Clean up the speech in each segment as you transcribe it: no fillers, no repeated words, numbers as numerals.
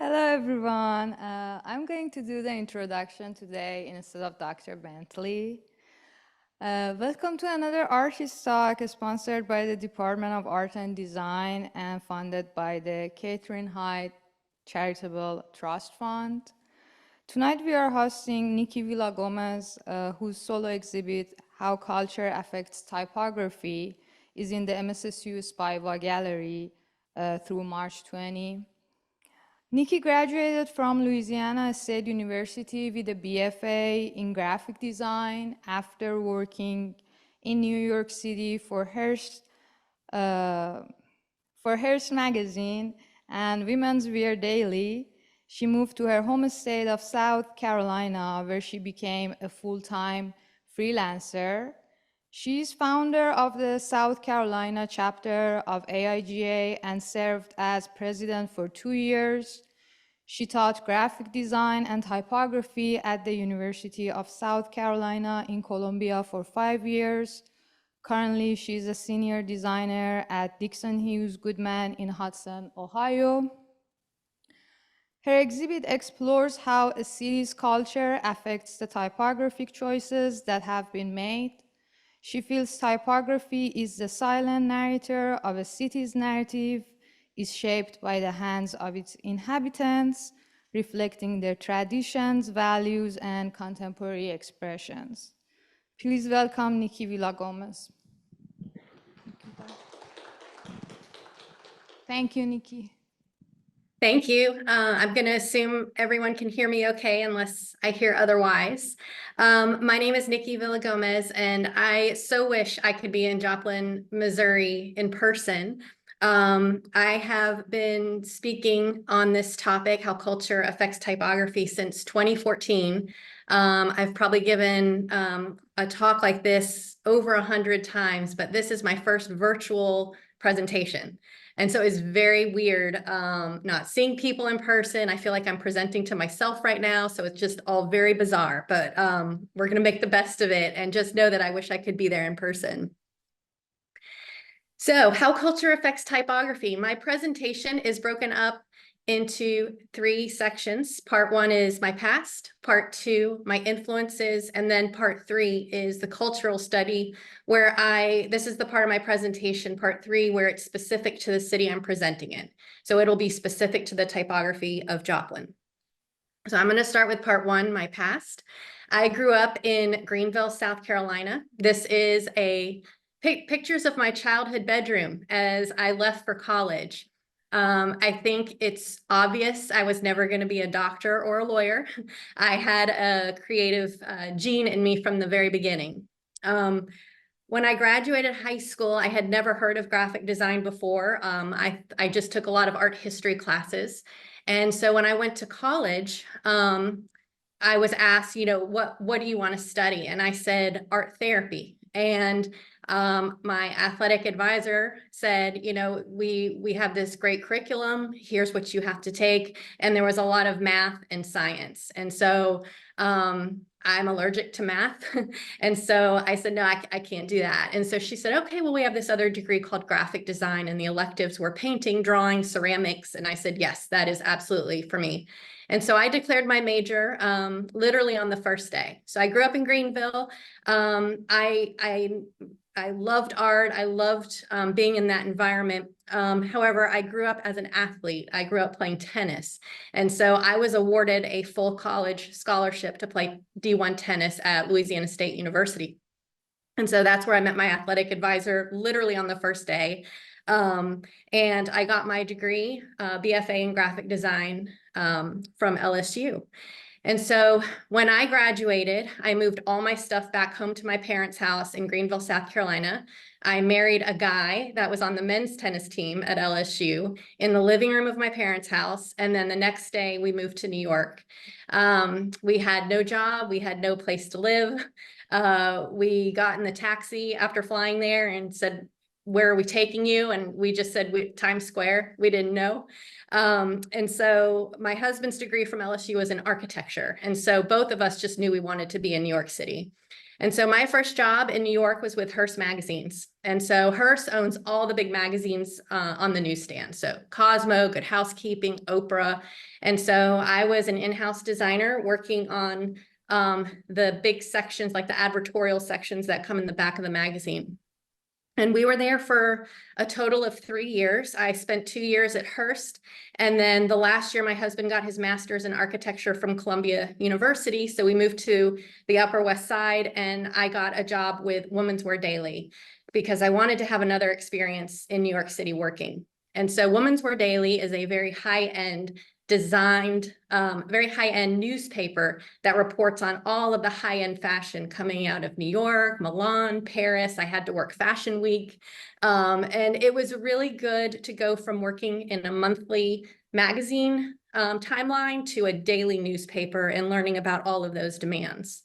Hello, everyone. I'm going to do the introduction today instead of Dr. Bentley. Welcome to another artist talk sponsored by the Department of Art and Design and funded by the Katherine Hyde Charitable Trust Fund. Tonight we are hosting Nikki Villagomez, whose solo exhibit, How Culture Affects Typography, is in the MSSU Spivak Gallery through March 20. Nikki graduated from Louisiana State University with a BFA in graphic design after working in New York City for Hearst magazine and Women's Wear Daily. She moved to her home state of South Carolina, where she became a full-time freelancer. She's founder of the South Carolina chapter of AIGA and served as president for 2 years. She taught graphic design and typography at the University of South Carolina in Columbia for 5 years. Currently, she's a senior designer at Dixon Hughes Goodman in Hudson, Ohio. Her exhibit explores how a city's culture affects the typographic choices that have been made. She feels typography is the silent narrator of a city's narrative, is shaped by the hands of its inhabitants, reflecting their traditions, values, and contemporary expressions. Please welcome Nikki Villagomez. Thank you, Nikki. Thank you. I'm going to assume everyone can hear me okay unless I hear otherwise. My name is Nikki Villagomez, and I so wish I could be in Joplin, Missouri in person. I have been speaking on this topic, how culture affects typography, since 2014. I've probably given a talk like this over 100 times, but this is my first virtual presentation. And so it's very weird not seeing people in person. I feel like I'm presenting to myself right now. So it's just all very bizarre, but we're going to make the best of it and just know that I wish I could be there in person. So how culture affects typography. My presentation is broken up into 3 sections. Part 1 is my past, part 2, my influences, and then part 3 is the cultural study where this is the part of my presentation, part 3, where it's specific to the city I'm presenting in. So it'll be specific to the typography of Joplin. So I'm going to start with part 1, my past. I grew up in Greenville, South Carolina. This is pictures of my childhood bedroom as I left for college. I think it's obvious I was never going to be a doctor or a lawyer. I had a creative gene in me from the very beginning. When I graduated high school, I had never heard of graphic design before. I just took a lot of art history classes. And so when I went to college, I was asked, what do you want to study? And I said, art therapy. And my athletic advisor said, we have this great curriculum. Here's what you have to take. And there was a lot of math and science. And so I'm allergic to math. And so I said, no, I can't do that. And so she said, okay, well, we have this other degree called graphic design, and the electives were painting, drawing, ceramics. And I said, yes, that is absolutely for me. And so I declared my major literally on the first day. So I grew up in Greenville. I loved art. I loved being in that environment. However, I grew up as an athlete. I grew up playing tennis. And so I was awarded a full college scholarship to play D1 tennis at Louisiana State University. And so that's where I met my athletic advisor literally on the first day. And I got my degree, BFA in graphic design from LSU. And so when I graduated, I moved all my stuff back home to my parents' house in Greenville, South Carolina. I married a guy that was on the men's tennis team at LSU in the living room of my parents' house. And then the next day we moved to New York. We had no job. We had no place to live. We got in the taxi after flying there and said, where are we taking you? And we just said Times Square. We didn't know. And so my husband's degree from LSU was in architecture. And so both of us just knew we wanted to be in New York City. And so my first job in New York was with Hearst Magazines. And so Hearst owns all the big magazines on the newsstand. So Cosmo, Good Housekeeping, Oprah. And so I was an in-house designer working on the big sections, like the advertorial sections that come in the back of the magazine. And we were there for a total of 3 years. I spent 2 years at Hearst. And then the last year, my husband got his master's in architecture from Columbia University. So we moved to the Upper West Side, and I got a job with Women's Wear Daily because I wanted to have another experience in New York City working. And so Women's Wear Daily is a very high-end designed, very high-end newspaper that reports on all of the high-end fashion coming out of New York, Milan, Paris. I had to work Fashion Week. And it was really good to go from working in a monthly magazine timeline to a daily newspaper and learning about all of those demands.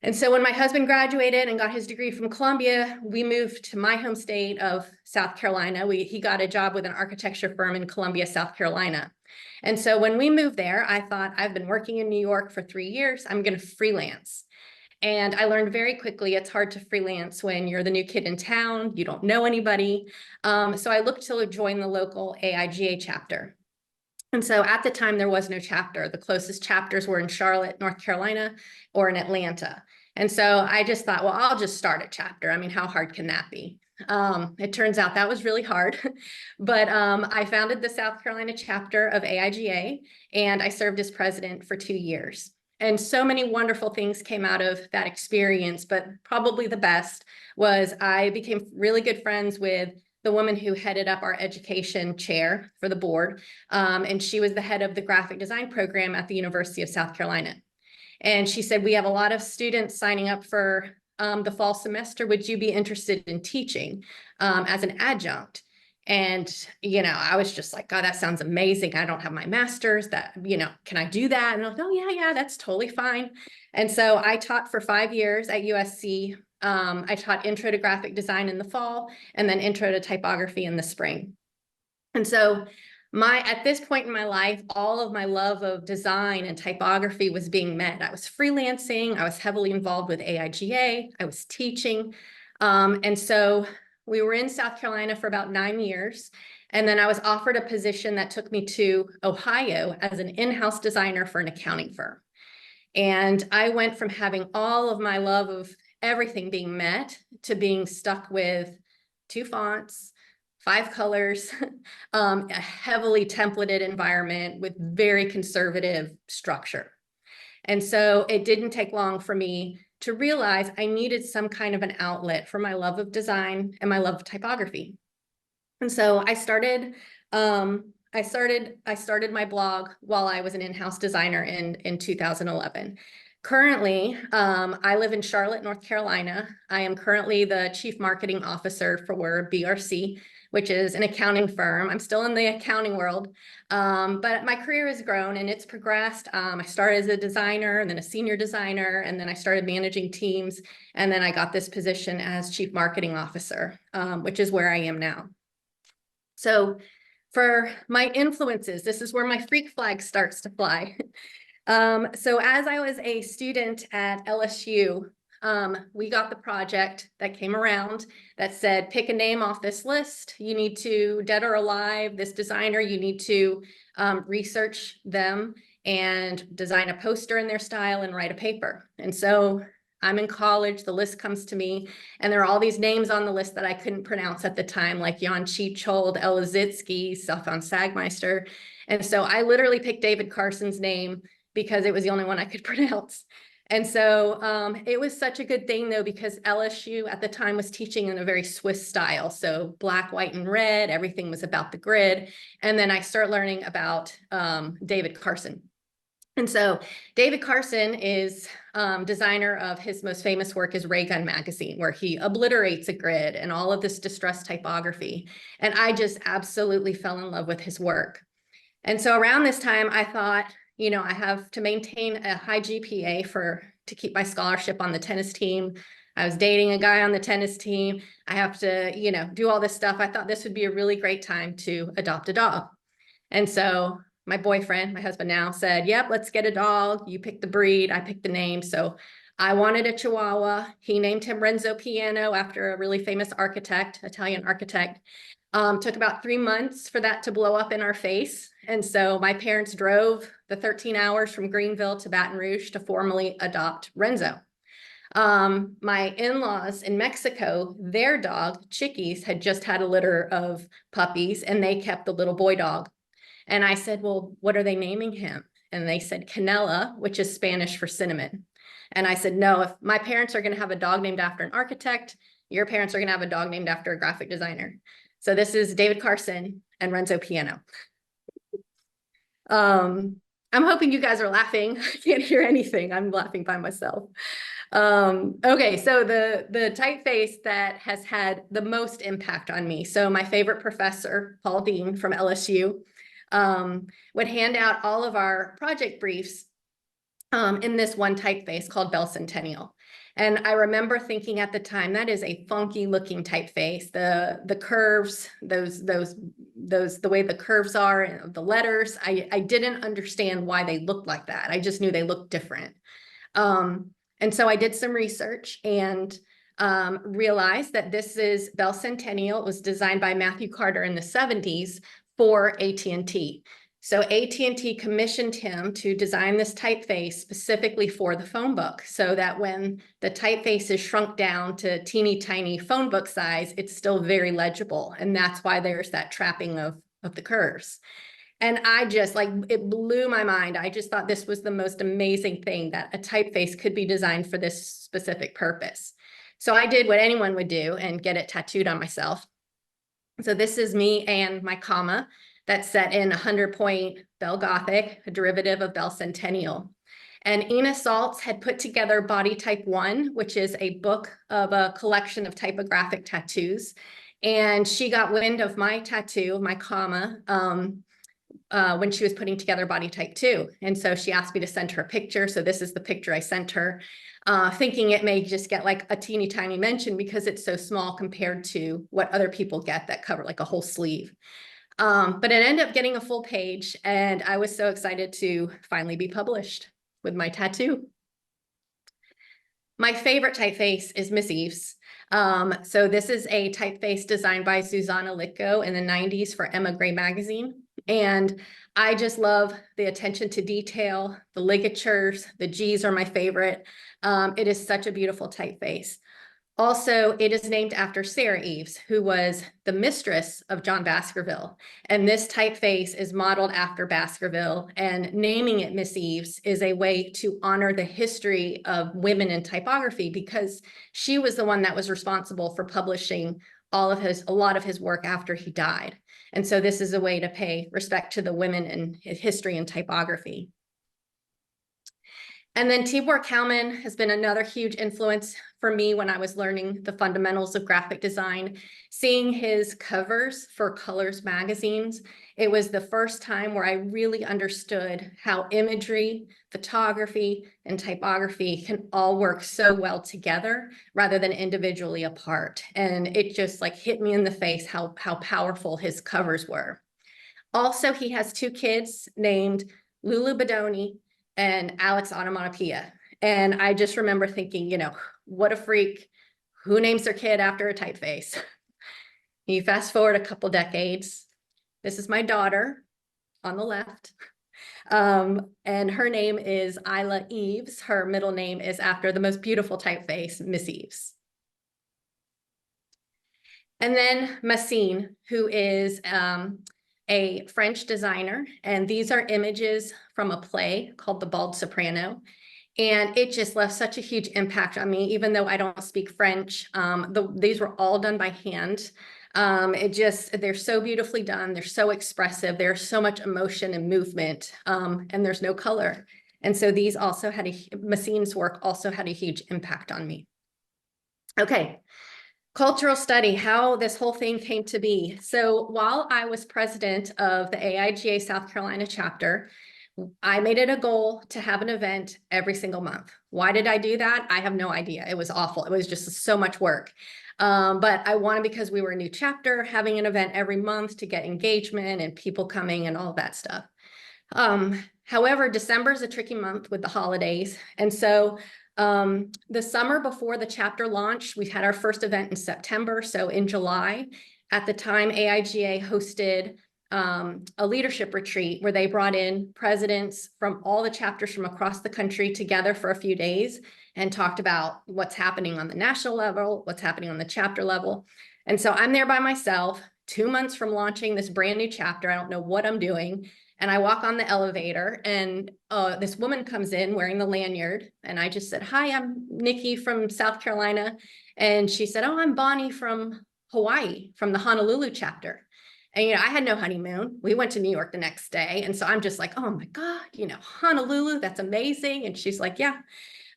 And so when my husband graduated and got his degree from Columbia, we moved to my home state of South Carolina. He got a job with an architecture firm in Columbia, South Carolina. And so when we moved there, I thought, I've been working in New York for 3 years, I'm going to freelance. And I learned very quickly it's hard to freelance when you're the new kid in town, you don't know anybody. So I looked to join the local AIGA chapter. And so at the time, there was no chapter. The closest chapters were in Charlotte, North Carolina, or in Atlanta. And so I just thought, well, I'll just start a chapter. I mean, how hard can that be? It turns out that was really hard, but I founded the South Carolina chapter of AIGA, and I served as president for 2 years. And so many wonderful things came out of that experience, but probably the best was I became really good friends with the woman who headed up our education chair for the board. And she was the head of the graphic design program at the University of South Carolina. And she said, we have a lot of students signing up for the fall semester. Would you be interested in teaching as an adjunct? And, I was just like, God, that sounds amazing. I don't have my master's can I do that? And I was like, oh yeah, that's totally fine. And so I taught for 5 years at USC. I taught intro to graphic design in the fall and then intro to typography in the spring. And so at this point in my life, all of my love of design and typography was being met. I was freelancing. I was heavily involved with AIGA. I was teaching. And so we were in South Carolina for about 9 years. And then I was offered a position that took me to Ohio as an in-house designer for an accounting firm. And I went from having all of my love of everything being met to being stuck with 2 fonts, 5 colors, a heavily templated environment with very conservative structure. And so it didn't take long for me to realize I needed some kind of an outlet for my love of design and my love of typography. And so I started my blog while I was an in-house designer in 2011. Currently, I live in Charlotte, North Carolina. I am currently the chief marketing officer for BRC, which is an accounting firm. I'm still in the accounting world, but my career has grown and it's progressed. I started as a designer and then a senior designer, and then I started managing teams. And then I got this position as chief marketing officer, which is where I am now. So for my influences, this is where my freak flag starts to fly. So as I was a student at LSU, we got the project that came around that said, pick a name off this list. You need to, dead or alive, this designer, you need to research them and design a poster in their style and write a paper. And so I'm in college, the list comes to me, and there are all these names on the list that I couldn't pronounce at the time, like Jan Chichold, Ella Zitsky, Stefan Sagmeister. And so I literally picked David Carson's name because it was the only one I could pronounce. And so it was such a good thing, though, because LSU at the time was teaching in a very Swiss style. So black, white, and red, everything was about the grid. And then I start learning about David Carson. And so David Carson is designer of his most famous work is Ray Gun magazine, where he obliterates a grid and all of this distressed typography. And I just absolutely fell in love with his work. And so around this time, I thought, I have to maintain a high GPA to keep my scholarship on the tennis team. I was dating a guy on the tennis team. I have to, do all this stuff. I thought this would be a really great time to adopt a dog. And so my boyfriend, my husband now, said, yep, let's get a dog. You pick the breed, I pick the name. So I wanted a Chihuahua. He named him Renzo Piano after a really famous architect, Italian architect. Took about 3 months for that to blow up in our face. And so my parents drove the 13 hours from Greenville to Baton Rouge to formally adopt Renzo. My in-laws in Mexico, their dog, Chickies, had just had a litter of puppies and they kept the little boy dog. And I said, well, what are they naming him? And they said Canela, which is Spanish for cinnamon. And I said, no, if my parents are going to have a dog named after an architect, your parents are going to have a dog named after a graphic designer. So this is David Carson and Renzo Piano. I'm hoping you guys are laughing. I can't hear anything. I'm laughing by myself. Okay, so the typeface that has had the most impact on me. So my favorite professor, Paul Dean from LSU, would hand out all of our project briefs in this one typeface called Bell Centennial. And I remember thinking at the time, that is a funky looking typeface. The curves, the way the curves are and the letters, I didn't understand why they looked like that. I just knew they looked different. And so I did some research and realized that this is Bell Centennial. It was designed by Matthew Carter in the 70s for AT&T. So AT&T commissioned him to design this typeface specifically for the phone book, so that when the typeface is shrunk down to teeny tiny phone book size, it's still very legible. And that's why there's that trapping of the curves. And I just like, it blew my mind. I just thought this was the most amazing thing, that a typeface could be designed for this specific purpose. So I did what anyone would do and get it tattooed on myself. So this is me and my comma that's set in 100-point Bell Gothic, a derivative of Bell Centennial. And Ina Saltz had put together Body Type 1, which is a book of a collection of typographic tattoos. And she got wind of my tattoo, my comma, when she was putting together Body Type 2. And so she asked me to send her a picture. So this is the picture I sent her, thinking it may just get like a teeny tiny mention because it's so small compared to what other people get that cover like a whole sleeve. But it ended up getting a full page, and I was so excited to finally be published with my tattoo. My favorite typeface is Miss Eve's. So this is a typeface designed by Susanna Litko in the 90s for Emma Gray magazine. And I just love the attention to detail, the ligatures, the G's are my favorite. It is such a beautiful typeface. Also, it is named after Sarah Eves, who was the mistress of John Baskerville. And this typeface is modeled after Baskerville, and naming it Miss Eves is a way to honor the history of women in typography, because she was the one that was responsible for publishing a lot of his work after he died. And so this is a way to pay respect to the women in history and typography. And then Tibor Kalman has been another huge influence for me when I was learning the fundamentals of graphic design. Seeing his covers for Colors magazines, it was the first time where I really understood how imagery, photography, and typography can all work so well together rather than individually apart. And it just like hit me in the face how powerful his covers were. Also, he has 2 kids named Lulu Bedoni and Alex Onomatopoeia. And I just remember thinking, you know, what a freak. Who names their kid after a typeface? You fast forward a couple decades. This is my daughter on the left. And her name is Isla Eves. Her middle name is after the most beautiful typeface, Miss Eves. And then Massine, who is a French designer, and these are images from a play called The Bald Soprano. And it just left such a huge impact on me, even though I don't speak French. These were all done by hand. They're so beautifully done. They're so expressive. There's so much emotion and movement, and there's no color. And so these also had Massine's work also had a huge impact on me. Okay. Cultural study, how this whole thing came to be. So while I was president of the AIGA South Carolina chapter, I made it a goal to have an event every single month. Why did I do that? I have no idea. It was awful. It was just so much work. But I wanted, because we were a new chapter, having an event every month to get engagement and people coming and all that stuff. However, December is a tricky month with the holidays. And so The summer before the chapter launch, we had our first event in September. So in July, at the time, AIGA hosted a leadership retreat where they brought in presidents from all the chapters from across the country together for a few days and talked about what's happening on the national level, what's happening on the chapter level. And so I'm there by myself, 2 months from launching this brand new chapter. I don't know what I'm doing. And I walk on the elevator and this woman comes in wearing the lanyard. And I just said, hi, I'm Nikki from South Carolina. And she said, oh, I'm Bonnie from Hawaii, from the Honolulu chapter. And, I had no honeymoon. We went to New York the next day. And so I'm just like, oh my God, Honolulu, that's amazing. And she's like, yeah.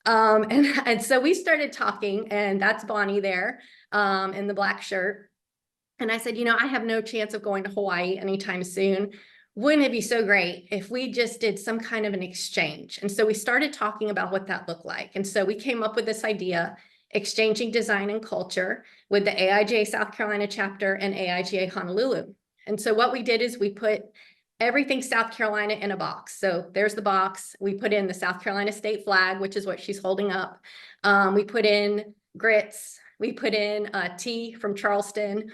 And so we started talking, and that's Bonnie there in the black shirt. And I said, I have no chance of going to Hawaii anytime soon. Wouldn't it be so great if we just did some kind of an exchange? And so we started talking about what that looked like. And so we came up with this idea, exchanging design and culture with the AIGA South Carolina chapter and AIGA Honolulu. And so what we did is we put everything South Carolina in a box. So there's the box. We put in the South Carolina state flag, which is what she's holding up. We put in grits. We put in tea from Charleston.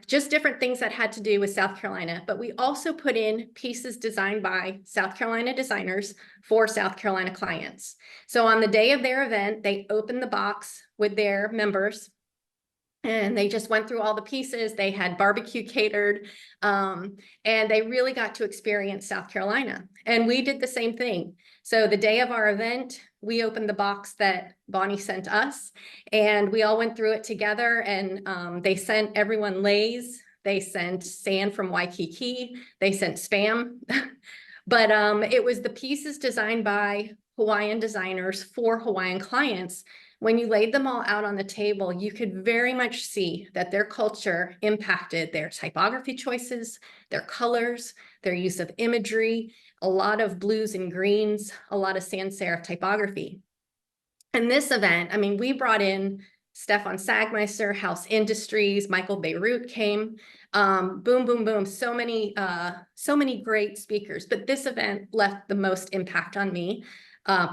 Just different things that had to do with South Carolina. But we also put in pieces designed by South Carolina designers for South Carolina clients. So on the day of their event, they opened the box with their members and they just went through all the pieces. They had barbecue catered, and they really got to experience South Carolina. And we did the same thing. So the day of our event, we opened the box that Bonnie sent us, and we all went through it together. And they sent everyone Lay's. They sent sand from Waikiki. They sent Spam. But it was the pieces designed by Hawaiian designers for Hawaiian clients. When you laid them all out on the table, you could very much see that their culture impacted their typography choices, their colors, their use of imagery, a lot of blues and greens, a lot of sans serif typography. And this event, we brought in Stefan Sagmeister, House Industries, Michael Beirut came, boom, boom, boom, so many great speakers. But this event left the most impact on me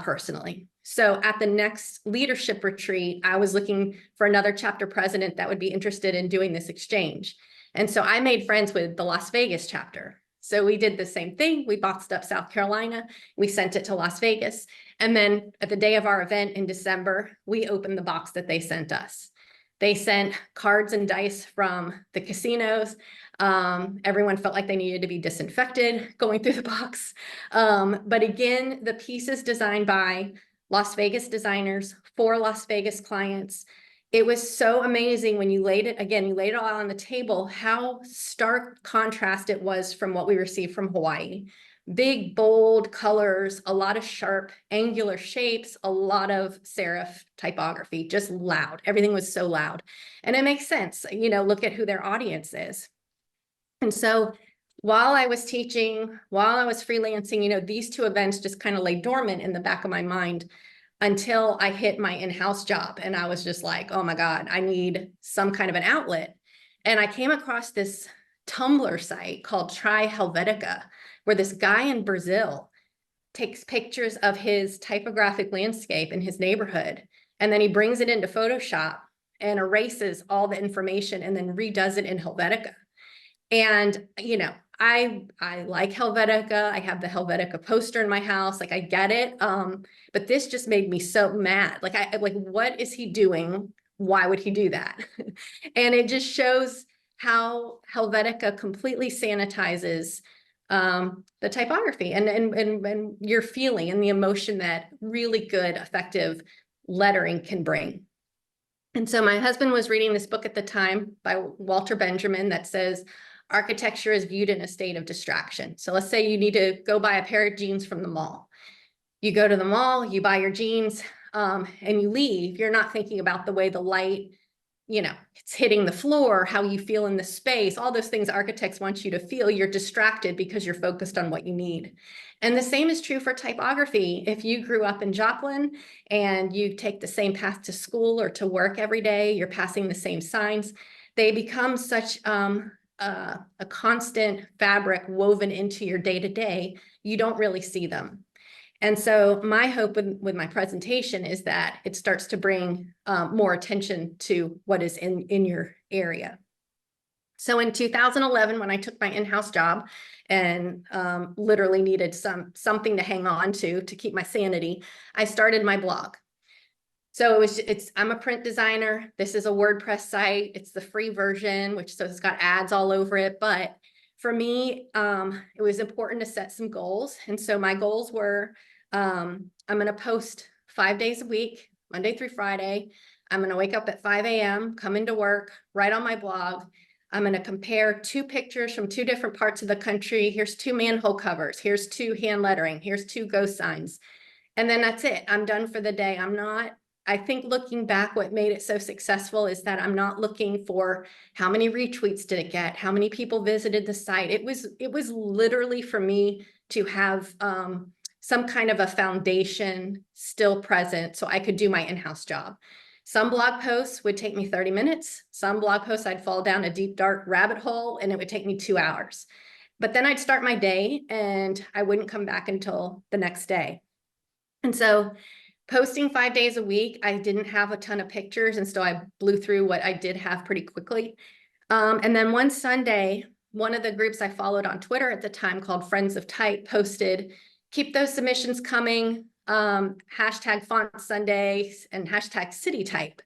personally. So at the next leadership retreat, I was looking for another chapter president that would be interested in doing this exchange. And so I made friends with the Las Vegas chapter. So we did the same thing. We boxed up South Carolina. We sent it to Las Vegas. And then at the day of our event in December, we opened the box that they sent us. They sent cards and dice from the casinos. Everyone felt like they needed to be disinfected going through the box. But again, the pieces designed by Las Vegas designers for Las Vegas clients. It was so amazing when you laid it all on the table, how stark contrast it was from what we received from Hawaii. Big, bold colors, a lot of sharp, angular shapes, a lot of serif typography, just loud. Everything was so loud. And it makes sense, look at who their audience is. And so while I was teaching, while I was freelancing, these two events just kind of lay dormant in the back of my mind until I hit my in-house job. And I was just like, oh my God, I need some kind of an outlet. And I came across this Tumblr site called Try Helvetica, where this guy in Brazil takes pictures of his typographic landscape in his neighborhood. And then he brings it into Photoshop and erases all the information and then redoes it in Helvetica. And, I like Helvetica. I have the Helvetica poster in my house. Like, I get it. But this just made me so mad. Like, what is he doing? Why would he do that? And it just shows how Helvetica completely sanitizes the typography and your feeling and the emotion that really good, effective lettering can bring. And so my husband was reading this book at the time by Walter Benjamin that says, architecture is viewed in a state of distraction. So let's say you need to go buy a pair of jeans from the mall. You go to the mall, you buy your jeans, and you leave. You're not thinking about the way the light, it's hitting the floor, how you feel in the space, all those things architects want you to feel. You're distracted because you're focused on what you need. And the same is true for typography. If you grew up in Joplin and you take the same path to school or to work every day, you're passing the same signs, they become such a constant fabric woven into your day-to-day, you don't really see them. And so my hope with my presentation is that it starts to bring more attention to what is in your area. So in 2011, when I took my in-house job and literally needed something to hang on to keep my sanity, I started my blog. So I'm a print designer. This is a WordPress site. It's the free version, which so it's got ads all over it. But for me, it was important to set some goals. And so my goals were, I'm going to post 5 days a week, Monday through Friday. I'm going to wake up at 5 a.m., come into work, write on my blog. I'm going to compare 2 pictures from 2 different parts of the country. Here's 2 manhole covers. Here's 2 hand lettering. Here's 2 ghost signs. And then that's it. I'm done for the day. I think looking back, what made it so successful is that I'm not looking for how many retweets did it get, how many people visited the site. It was literally for me to have some kind of a foundation still present so I could do my in-house job. Some blog posts would take me 30 minutes. Some blog posts I'd fall down a deep, dark rabbit hole and it would take me 2 hours. But then I'd start my day and I wouldn't come back until the next day. And so posting 5 days a week, I didn't have a ton of pictures, and so I blew through what I did have pretty quickly. And then one Sunday, one of the groups I followed on Twitter at the time called Friends of Type posted, keep those submissions coming, hashtag Font Sunday and hashtag City Type.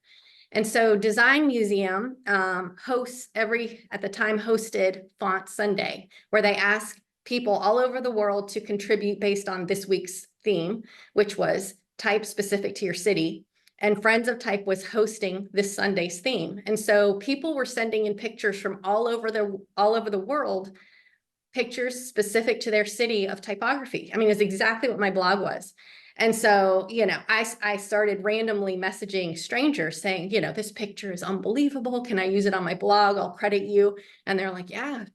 And so Design Museum hosts at the time hosted Font Sunday, where they ask people all over the world to contribute based on this week's theme, which was type specific to your city. And Friends of Type was hosting this Sunday's theme. And so people were sending in pictures from all over the world, pictures specific to their city of typography. I mean, it's exactly what my blog was. And so, I started randomly messaging strangers saying, this picture is unbelievable. Can I use it on my blog? I'll credit you. And they're like, yeah,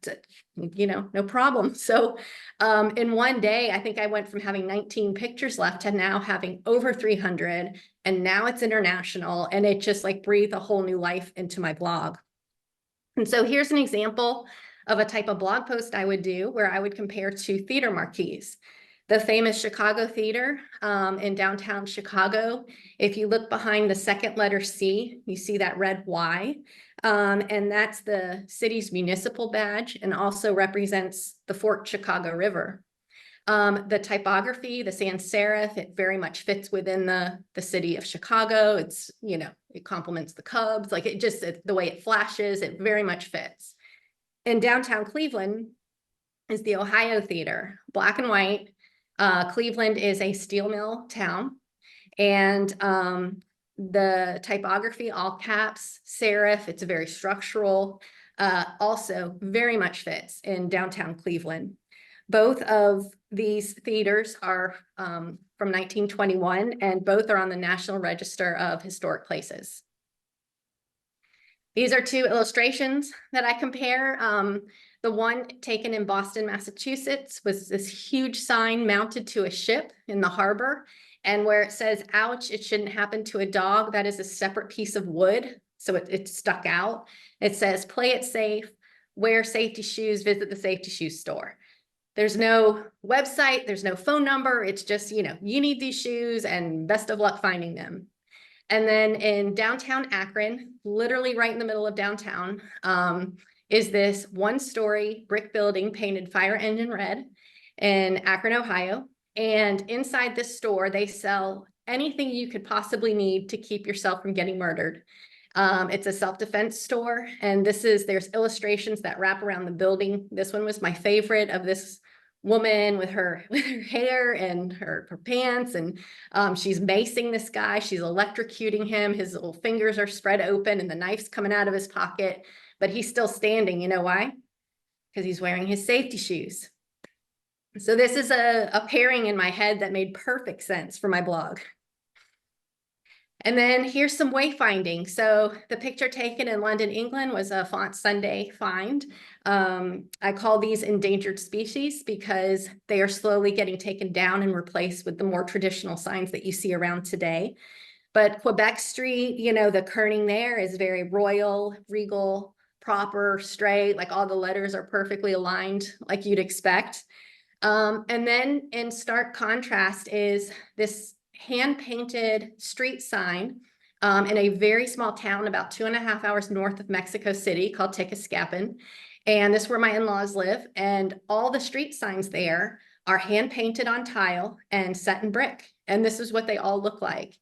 no problem. So in one day, I think I went from having 19 pictures left to now having over 300. And now it's international. And it just like breathed a whole new life into my blog. And so here's an example of a type of blog post I would do where I would compare 2 theater marquees. The famous Chicago Theater in downtown Chicago. If you look behind the second letter C, you see that red Y. And that's the city's municipal badge and also represents the Fort Chicago River. The typography, the sans serif, it very much fits within the city of Chicago. It's, it complements the Cubs. Like the way it flashes, it very much fits. In downtown Cleveland is the Ohio Theater, black and white. Cleveland is a steel mill town, and the typography, all caps, serif, it's very structural, also very much fits in downtown Cleveland. Both of these theaters are from 1921, and both are on the National Register of Historic Places. These are 2 illustrations that I compare. The one taken in Boston, Massachusetts was this huge sign mounted to a ship in the harbor. And where it says, ouch, it shouldn't happen to a dog, that is a separate piece of wood. So it stuck out. It says, play it safe, wear safety shoes, visit the safety shoe store. There's no website, there's no phone number. It's just, you need these shoes and best of luck finding them. And then in downtown Akron, literally right in the middle of downtown, is this 1-story brick building painted fire engine red in Akron, Ohio. And inside this store, they sell anything you could possibly need to keep yourself from getting murdered. It's a self-defense store, and there's illustrations that wrap around the building. This one was my favorite, of this woman with her hair and her pants, and she's macing this guy. She's electrocuting him. His little fingers are spread open and the knife's coming out of his pocket, but he's still standing. You know why? Because he's wearing his safety shoes. So this is a pairing in my head that made perfect sense for my blog. And then here's some wayfinding. So the picture taken in London, England was a Font Sunday find. I call these endangered species because they are slowly getting taken down and replaced with the more traditional signs that you see around today. But Quebec Street, the kerning there is very royal, regal, proper, straight, like all the letters are perfectly aligned like you'd expect. And then in stark contrast is this hand-painted street sign in a very small town about 2.5 hours north of Mexico City called Tequiscapan. And this is where my in-laws live. And all the street signs there are hand-painted on tile and set in brick. And this is what they all look like.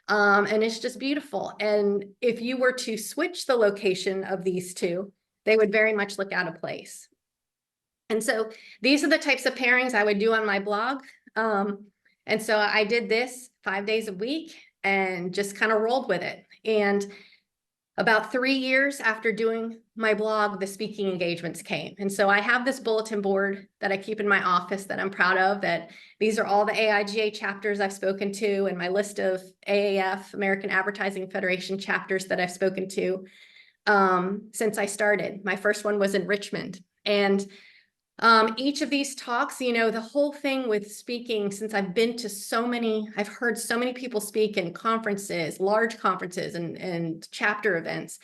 And it's just beautiful. And if you were to switch the location of these two, they would very much look out of place. And so these are the types of pairings I would do on my blog. And so I did this 5 days a week and just kind of rolled with it. And about 3 years after doing my blog, the speaking engagements came. And so I have this bulletin board that I keep in my office that I'm proud of, that these are all the AIGA chapters I've spoken to and my list of AAF, American Advertising Federation chapters that I've spoken to since I started. My first one was in Richmond. And each of these talks, you know, the whole thing with speaking, since I've been to so many, I've heard so many people speak in conferences, large conferences and chapter events,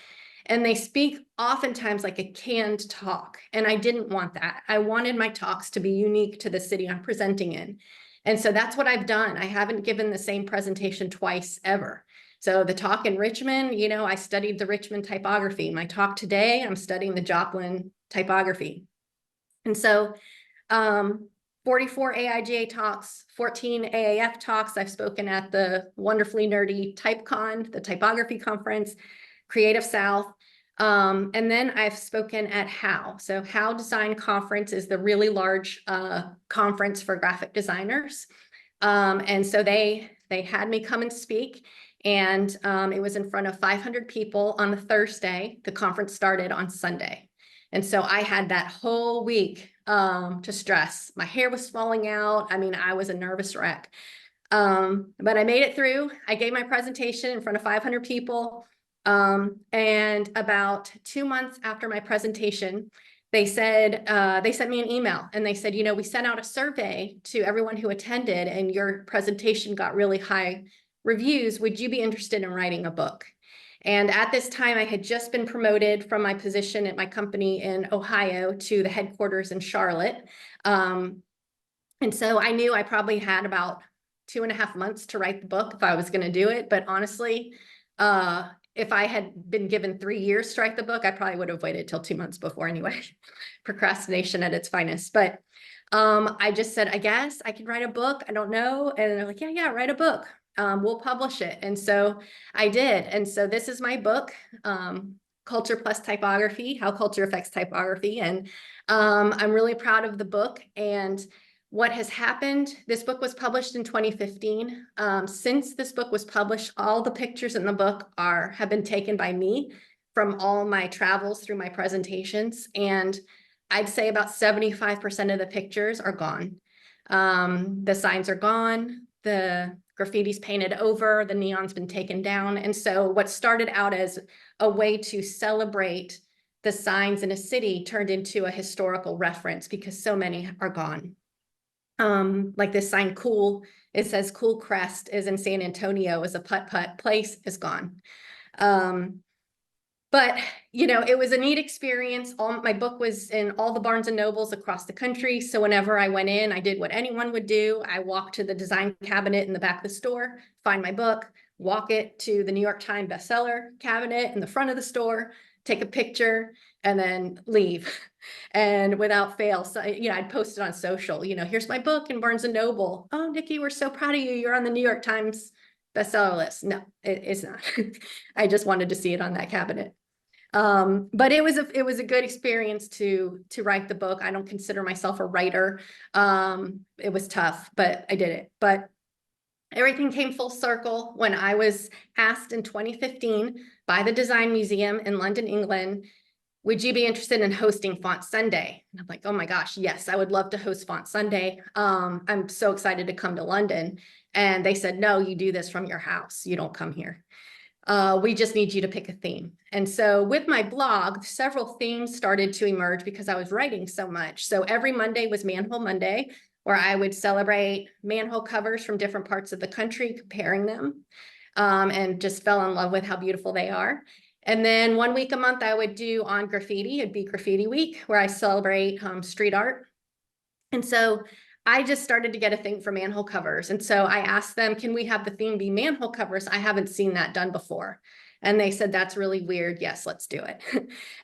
and they speak oftentimes like a canned talk. And I didn't want that. I wanted my talks to be unique to the city I'm presenting in. And so that's what I've done. I haven't given the same presentation twice ever. So the talk in Richmond, you know, I studied the Richmond typography. My talk today, I'm studying the Joplin typography. And so 44 AIGA talks, 14 AAF talks. I've spoken at the wonderfully nerdy TypeCon, the typography conference, Creative South. And then I've spoken at HOW. So HOW Design Conference is the really large conference for graphic designers. And so they had me come and speak. And it was in front of 500 people on the Thursday. The conference started on Sunday. And so I had that whole week to stress. My hair was falling out. I mean, I was a nervous wreck. But I made it through. I gave my presentation in front of 500 people. And about 2 months after my presentation, they said, they sent me an email and they said, you know, we sent out a survey to everyone who attended and your presentation got really high reviews. Would you be interested in writing a book? And at this time, I had just been promoted from my position at my company in Ohio to the headquarters in Charlotte. And so I knew I probably had about 2.5 months to write the book if I was going to do it. But honestly, if I had been given 3 years to write the book, I probably would have waited till 2 months before anyway. Procrastination at its finest. But I just said, I guess I could write a book. I don't know. And they're like, yeah, write a book. We'll publish it. And so I did. And so this is my book, Culture Plus Typography, How Culture Affects Typography. And I'm really proud of the book and what has happened. This book was published in 2015. Since this book was published, all the pictures in the book have been taken by me from all my travels through my presentations. And I'd say about 75% of the pictures are gone. The signs are gone. The graffiti's painted over, the neon's been taken down. And so what started out as a way to celebrate the signs in a city turned into a historical reference because so many are gone. Like this sign, Cool, it says Cool Crest is in San Antonio, as a putt-putt place is gone. But, you know, it was a neat experience. My book was in all the Barnes and Nobles across the country. So whenever I went in, I did what anyone would do. I walked to the design cabinet in the back of the store, find my book, walk it to the New York Times bestseller cabinet in the front of the store, take a picture, and then leave. And without fail, so, you know, I'd post it on social, you know, here's my book in Barnes and Noble. Oh, Nikki, we're so proud of you. You're on the New York Times bestseller list. No, it's not. I just wanted to see it on that cabinet. But it was a good experience to write the book. I don't consider myself a writer. It was tough, but I did it. But everything came full circle when I was asked in 2015 by the Design Museum in London, England, would you be interested in hosting Font Sunday? And I'm like, oh my gosh, yes, I would love to host Font Sunday. I'm so excited to come to London. And they said, no, you do this from your house. You don't come here. We just need you to pick a theme. And so with my blog, several themes started to emerge because I was writing so much. So every Monday was Manhole Monday, where I would celebrate manhole covers from different parts of the country, comparing them, and just fell in love with how beautiful they are. And then 1 week a month I would do on graffiti. It'd be Graffiti Week, where I celebrate street art. And so I just started to get a thing for manhole covers. And so I asked them, can we have the theme be manhole covers? I haven't seen that done before. And they said, that's really weird. Yes, let's do it.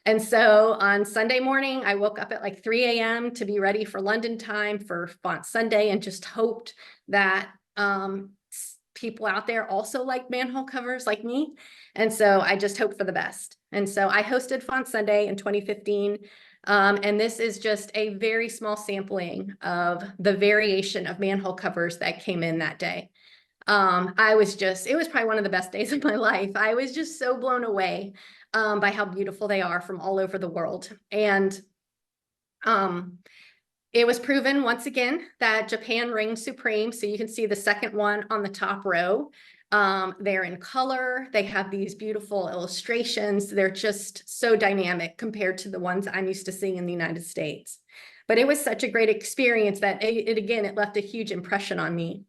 And so on Sunday morning, I woke up at like 3 a.m. to be ready for London time for Font Sunday, and just hoped that people out there also like manhole covers like me. And so I just hope for the best. And so I hosted Font Sunday in 2015. And this is just a very small sampling of the variation of manhole covers that came in that day. It was probably one of the best days of my life. I was just so blown away by how beautiful they are from all over the world. And it was proven once again that Japan reigns supreme. So you can see the second one on the top row. They're in color. They have these beautiful illustrations. They're just so dynamic compared to the ones I'm used to seeing in the United States. But it was such a great experience that it left a huge impression on me.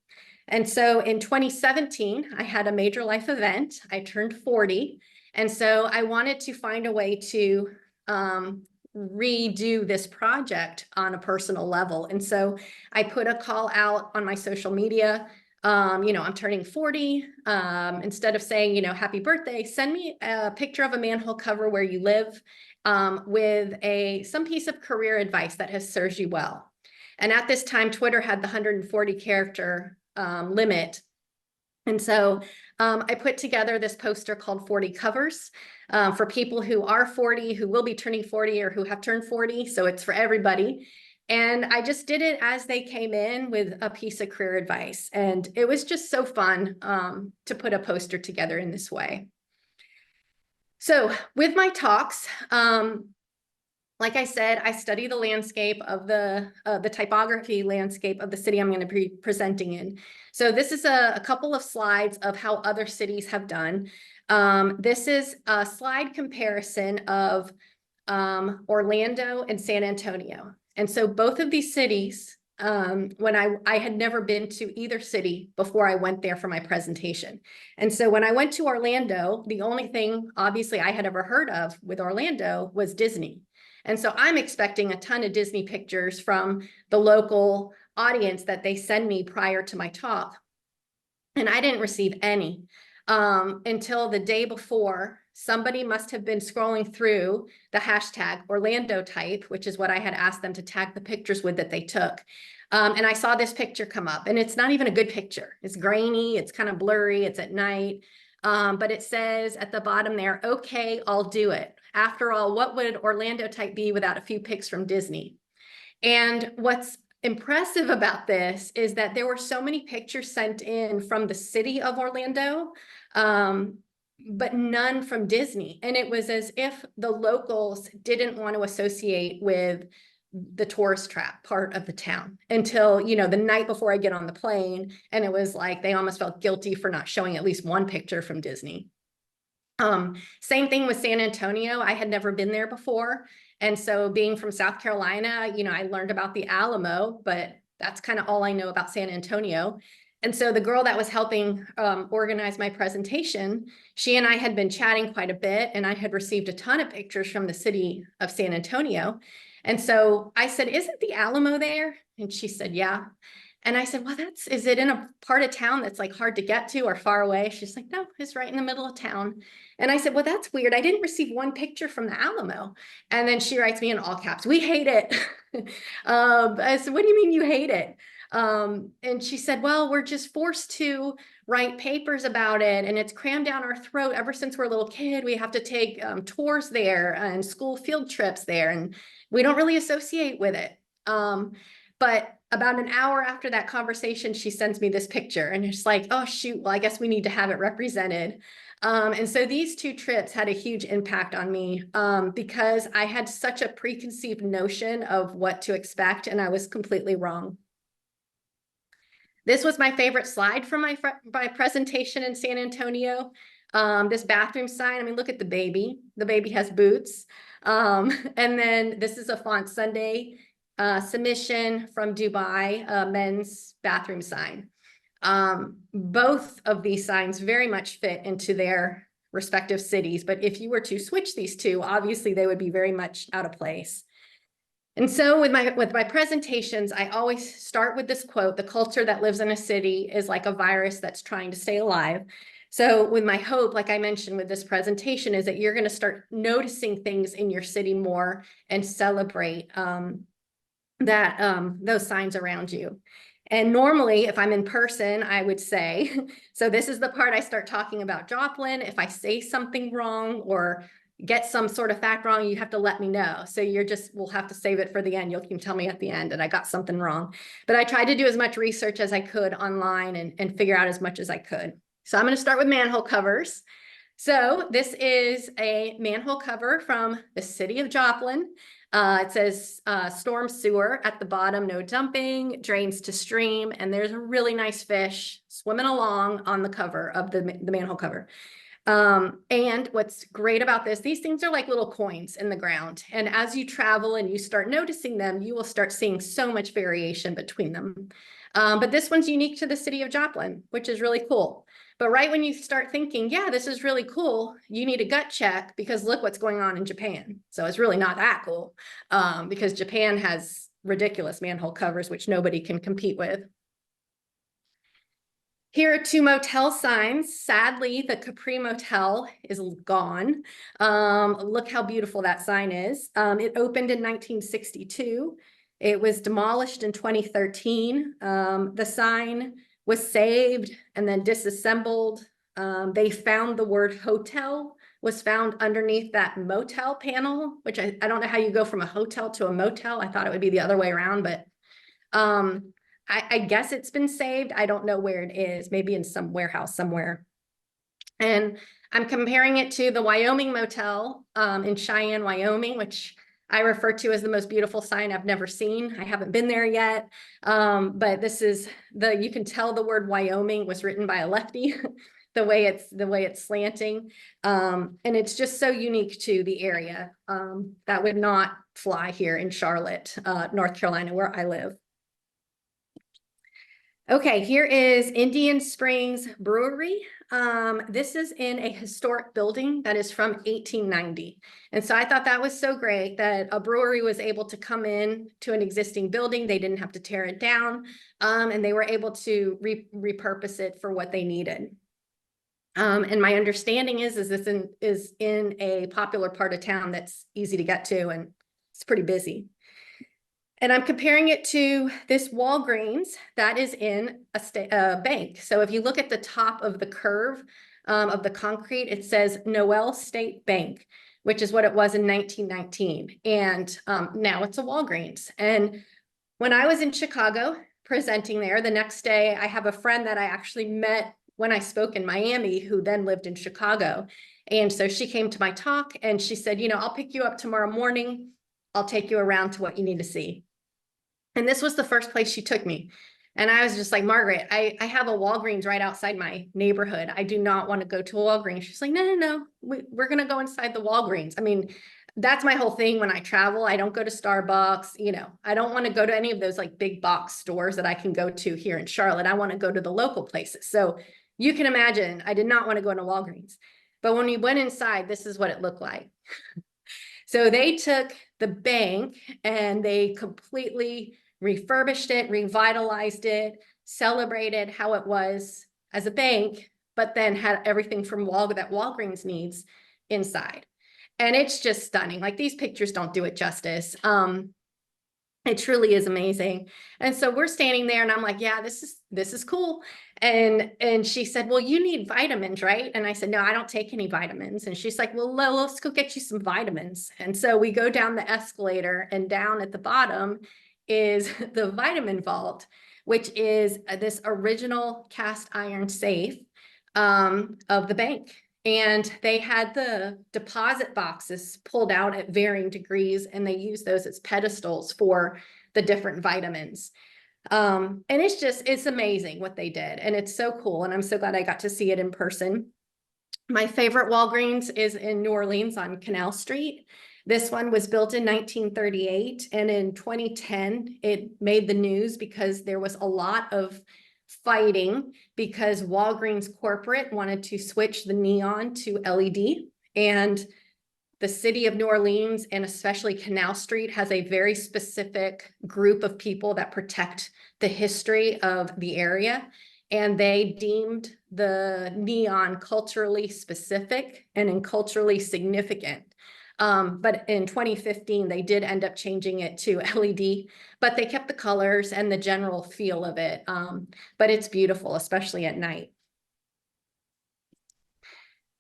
And so in 2017, I had a major life event. I turned 40. And so I wanted to find a way to redo this project on a personal level. And so I put a call out on my social media. I'm turning 40. Instead of saying, happy birthday, send me a picture of a manhole cover where you live with some piece of career advice that has served you well. And at this time, Twitter had the 140 character limit. And so I put together this poster called 40 Covers for people who are 40, who will be turning 40, or who have turned 40. So it's for everybody. And I just did it as they came in with a piece of career advice. And it was just so fun to put a poster together in this way. So with my talks, like I said, I study the landscape of the typography landscape of the city I'm going to be presenting in. So this is a couple of slides of how other cities have done. This is a slide comparison of Orlando and San Antonio. And so both of these cities, when I had never been to either city before I went there for my presentation. And so when I went to Orlando, the only thing obviously I had ever heard of with Orlando was Disney. And so I'm expecting a ton of Disney pictures from the local audience that they send me prior to my talk. And I didn't receive any until the day before. Somebody must have been scrolling through the hashtag Orlando type, which is what I had asked them to tag the pictures with that they took. And I saw this picture come up, and it's not even a good picture. It's grainy, it's kind of blurry, it's at night. But it says at the bottom there, okay, I'll do it. After all, what would Orlando type be without a few pics from Disney? And what's impressive about this is that there were so many pictures sent in from the city of Orlando, but none from Disney. And it was as if the locals didn't want to associate with the tourist trap part of the town until, the night before I get on the plane. And it was like they almost felt guilty for not showing at least one picture from Disney. Same thing with San Antonio. I had never been there before. And so being from South Carolina, I learned about the Alamo, but that's kind of all I know about San Antonio. And so the girl that was helping organize my presentation, she and I had been chatting quite a bit, and I had received a ton of pictures from the city of San Antonio. And so I said, isn't the Alamo there? And she said, yeah. And I said, well, is it in a part of town that's like hard to get to or far away? She's like, no, it's right in the middle of town. And I said, well, that's weird. I didn't receive one picture from the Alamo. And then she writes me in all caps, we hate it. I said, what do you mean you hate it? And she said, well, we're just forced to write papers about it, and it's crammed down our throat ever since we're a little kid. We have to take tours there and school field trips there, and we don't really associate with it. But about an hour after that conversation, she sends me this picture, and it's like, oh, shoot, well, I guess we need to have it represented. And so these two trips had a huge impact on me because I had such a preconceived notion of what to expect, and I was completely wrong. This was my favorite slide from my presentation in San Antonio. This bathroom sign, I mean, look at the baby. The baby has boots. And then this is a Font Sunday submission from Dubai, a men's bathroom sign. Both of these signs very much fit into their respective cities, but if you were to switch these two, obviously they would be very much out of place. And so with my presentations, I always start with this quote: the culture that lives in a city is like a virus that's trying to stay alive. So with my hope, like I mentioned with this presentation, is that you're going to start noticing things in your city more and celebrate those signs around you. And normally, if I'm in person, I would say, so this is the part I start talking about Joplin. If I say something wrong or get some sort of fact wrong, you have to let me know. So we'll have to save it for the end. You can tell me at the end that I got something wrong. But I tried to do as much research as I could online and figure out as much as I could. So I'm going to start with manhole covers. So this is a manhole cover from the city of Joplin. It says storm sewer at the bottom, no dumping, drains to stream, and there's a really nice fish swimming along on the cover of the manhole cover. And what's great about this, these things are like little coins in the ground. And as you travel and you start noticing them, you will start seeing so much variation between them. But this one's unique to the city of Joplin, which is really cool. But right when you start thinking, yeah, this is really cool, you need a gut check because look what's going on in Japan. So it's really not that cool because Japan has ridiculous manhole covers, which nobody can compete with. Here are two motel signs. Sadly, the Capri Motel is gone. Look how beautiful that sign is. It opened in 1962. It was demolished in 2013. The sign was saved and then disassembled. They found the word hotel was found underneath that motel panel, which I don't know how you go from a hotel to a motel. I thought it would be the other way around, but I guess it's been saved. I don't know where it is, maybe in some warehouse somewhere. And I'm comparing it to the Wyoming Motel in Cheyenne, Wyoming, which I refer to as the most beautiful sign I've never seen. I haven't been there yet, but this is you can tell the word Wyoming was written by a lefty, the way it's slanting, and it's just so unique to the area. That would not fly here in Charlotte, North Carolina, where I live. Okay, here is Indian Springs Brewery. This is in a historic building that is from 1890. And so I thought that was so great that a brewery was able to come in to an existing building. They didn't have to tear it down, and they were able to repurpose it for what they needed. And my understanding is this is in a popular part of town that's easy to get to, and it's pretty busy. And I'm comparing it to this Walgreens that is in a bank. So if you look at the top of the curve of the concrete, it says Noel State Bank, which is what it was in 1919. And now it's a Walgreens. And when I was in Chicago presenting there, the next day, I have a friend that I actually met when I spoke in Miami, who then lived in Chicago. And so she came to my talk and she said, I'll pick you up tomorrow morning. I'll take you around to what you need to see. And this was the first place she took me. And I was just like, Margaret, I have a Walgreens right outside my neighborhood. I do not want to go to a Walgreens. She's like, no, we're going to go inside the Walgreens. I mean, that's my whole thing when I travel. I don't go to Starbucks. I don't want to go to any of those like big box stores that I can go to here in Charlotte. I want to go to the local places. So you can imagine, I did not want to go into Walgreens. But when we went inside, this is what it looked like. So they took the bank and they completely refurbished it, revitalized it, celebrated how it was as a bank, but then had everything from that Walgreens needs inside. And it's just stunning. Like, these pictures don't do it justice. It truly is amazing. And so we're standing there and I'm like, yeah, this is cool. And she said, well, you need vitamins, right? And I said, no, I don't take any vitamins. And she's like, well, let's go get you some vitamins. And so we go down the escalator, and down at the bottom is the vitamin vault, which is this original cast iron safe of the bank. And they had the deposit boxes pulled out at varying degrees, and they use those as pedestals for the different vitamins. And it's amazing what they did. And it's so cool. And I'm so glad I got to see it in person. My favorite Walgreens is in New Orleans on Canal Street. This one was built in 1938. And in 2010, it made the news because there was a lot of fighting because Walgreens corporate wanted to switch the neon to LED, and the city of New Orleans, and especially Canal Street, has a very specific group of people that protect the history of the area. And they deemed the neon culturally specific and culturally significant. But in 2015, they did end up changing it to LED, but they kept the colors and the general feel of it. But it's beautiful, especially at night.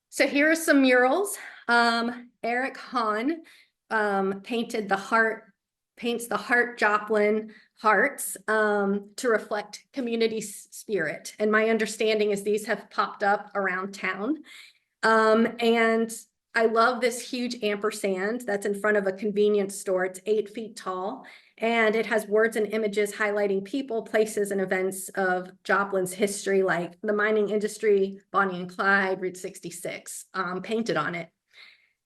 So here are some murals. Eric Hahn paints the heart Joplin hearts to reflect community spirit. And my understanding is these have popped up around town. And I love this huge ampersand that's in front of a convenience store. It's 8 feet tall, and it has words and images highlighting people, places, and events of Joplin's history, like the mining industry, Bonnie and Clyde, Route 66, painted on it.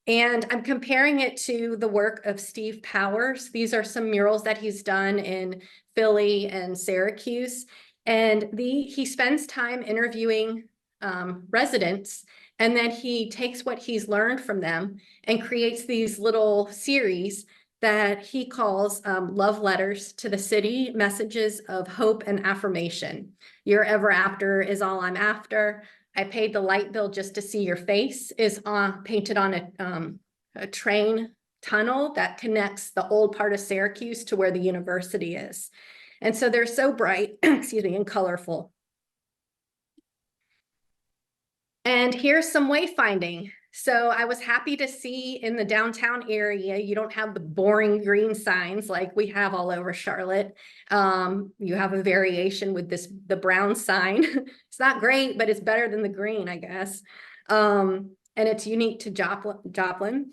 And I'm comparing it to the work of Steve Powers. These are some murals that he's done in Philly and Syracuse. And he spends time interviewing residents, and then he takes what he's learned from them and creates these little series that he calls love letters to the city, messages of hope and affirmation. Your ever after is all I'm after. I paid the light bill just to see your face is painted on a train tunnel that connects the old part of Syracuse to where the university is. And so they're so bright, excuse me, and colorful. And here's some wayfinding. So I was happy to see in the downtown area, you don't have the boring green signs like we have all over Charlotte. You have a variation with the brown sign. It's not great, but it's better than the green, I guess. And it's unique to Joplin.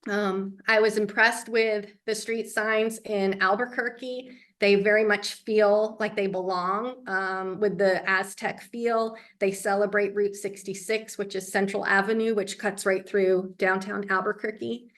I was impressed with the street signs in Albuquerque. They very much feel like they belong with the Aztec feel. They celebrate Route 66, which is Central Avenue, which cuts right through downtown Albuquerque.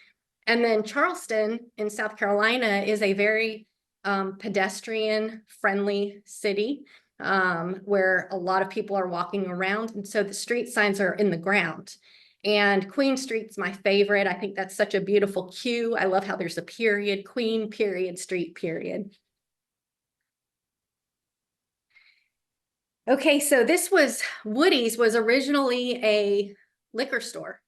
And then Charleston in South Carolina is a very pedestrian-friendly city where a lot of people are walking around. And so the street signs are in the ground. And Queen Street's my favorite. I think that's such a beautiful cue. I love how there's a period, Queen, period, Street, period. Okay, so Woody's was originally a liquor store,